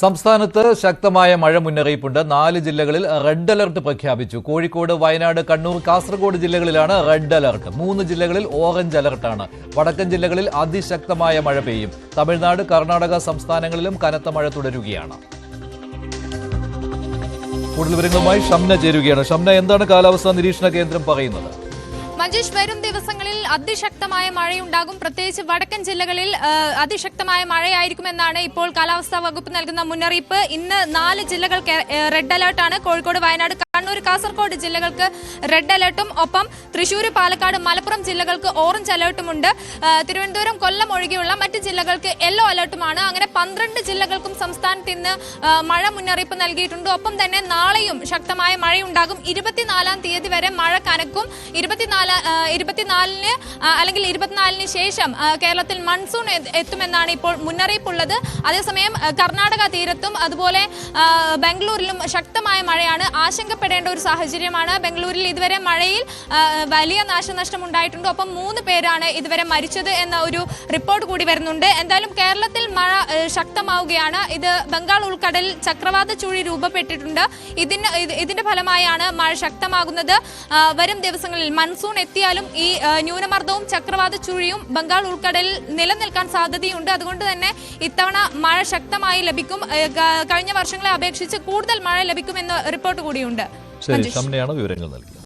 സംസ്ഥാനത്ത് ശക്തമായ മഴ മുന്നറിയിപ്പുണ്ട്. 4 ജില്ലകളിൽ റെഡ് അലർട്ട് പ്രഖ്യാപിച്ചു. കോഴിക്കോട്, വയനാട്, കണ്ണൂർ, കാസർഗോഡ് ജില്ലകളിലാണ് റെഡ് അലർട്ട്. 3 ജില്ലകളിൽ ഓറഞ്ച് അലർട്ടാണ്. വടക്കൻ ജില്ലകളിൽ അതിശക്തമായ മഴ പെയ്യും. തമിഴ്നാട്, കർണാടക സംസ്ഥാനങ്ങളിലും കനത്ത മഴ തുടരുകയാണ്. കൂടുതൽ വിവരങ്ങളുമായി ഷംന ചേരുകയാണ്. ഷംന, എന്താണ് കാലാവസ്ഥാ നിരീക്ഷണ കേന്ദ്രം പറയുന്നത്? മഞ്ജുഷ്, വരും ദിവസങ്ങളിൽ അതിശക്തമായ മഴയുണ്ടാകും. പ്രത്യേകിച്ച് വടക്കൻ ജില്ലകളിൽ അതിശക്തമായ മഴയായിരിക്കുമെന്നാണ് ഇപ്പോൾ കാലാവസ്ഥാ വകുപ്പ് നൽകുന്ന മുന്നറിയിപ്പ്. ഇന്ന് 4 ജില്ലകൾക്ക് റെഡ് അലർട്ടാണ്. കോഴിക്കോട്, വയനാട്, കണ്ണൂർ, കാസർഗോഡ് ജില്ലകൾക്ക് റെഡ് അലർട്ടും ഒപ്പം തൃശൂർ, പാലക്കാട്, മലപ്പുറം ജില്ലകൾക്ക് ഓറഞ്ച് അലർട്ടുമുണ്ട്. തിരുവനന്തപുരം, കൊല്ലം ഒഴികെയുള്ള മറ്റ് ജില്ലകൾക്ക് യെല്ലോ അലർട്ടുമാണ്. അങ്ങനെ 12 ജില്ലകൾക്കും സംസ്ഥാനത്ത് ഇന്ന് മഴ മുന്നറിയിപ്പ് നൽകിയിട്ടുണ്ട്. ഒപ്പം തന്നെ നാളെയും ശക്തമായ മഴയുണ്ടാകും. 24-ാം തീയതി വരെ മഴ കനക്കും. 24-ന് അല്ലെങ്കിൽ 24-ന് ശേഷം കേരളത്തിൽ മൺസൂൺ എത്തുമെന്നാണ് ഇപ്പോൾ മുന്നറിയിപ്പുള്ളത്. അതേസമയം കർണാടക തീരത്തും അതുപോലെ ബംഗളൂരിലും ശക്തമായ മഴയാണ്. ആശങ്കപ്പെടേണ്ട ഒരു സാഹചര്യമാണ്. ബംഗളൂരിൽ ഇതുവരെ മഴയിൽ വലിയ നാശനഷ്ടം ഉണ്ടായിട്ടുണ്ട്. ഒപ്പം 3 പേരാണ് ഇതുവരെ മരിച്ചത് എന്ന ഒരു റിപ്പോർട്ട് കൂടി വരുന്നുണ്ട്. എന്തായാലും കേരളത്തിൽ മഴ ശക്തമാവുകയാണ്. ഇത് ബംഗാൾ ഉൾക്കടലിൽ ചക്രവാത ചുഴി രൂപപ്പെട്ടിട്ടുണ്ട്. ഇതിന്റെ ഫലമായാണ് മഴ ശക്തമാകുന്നത്. വരും ദിവസങ്ങളിൽ മൺസൂൺ എത്തിയാലും ഈ ന്യൂനമർദ്ദവും ചക്രവാത ചുഴിയും ബംഗാൾ ഉൾക്കടലിൽ നിലനിൽക്കാൻ സാധ്യതയുണ്ട്. അതുകൊണ്ട് തന്നെ ഇത്തവണ മഴ ശക്തമായി ലഭിക്കും. കഴിഞ്ഞ വർഷങ്ങളെ അപേക്ഷിച്ച് കൂടുതൽ മഴ ലഭിക്കുമെന്ന് റിപ്പോർട്ട് കൂടിയുണ്ട്. ശരി, ഷംനയാണ് വിവരങ്ങൾ നൽകിയത്.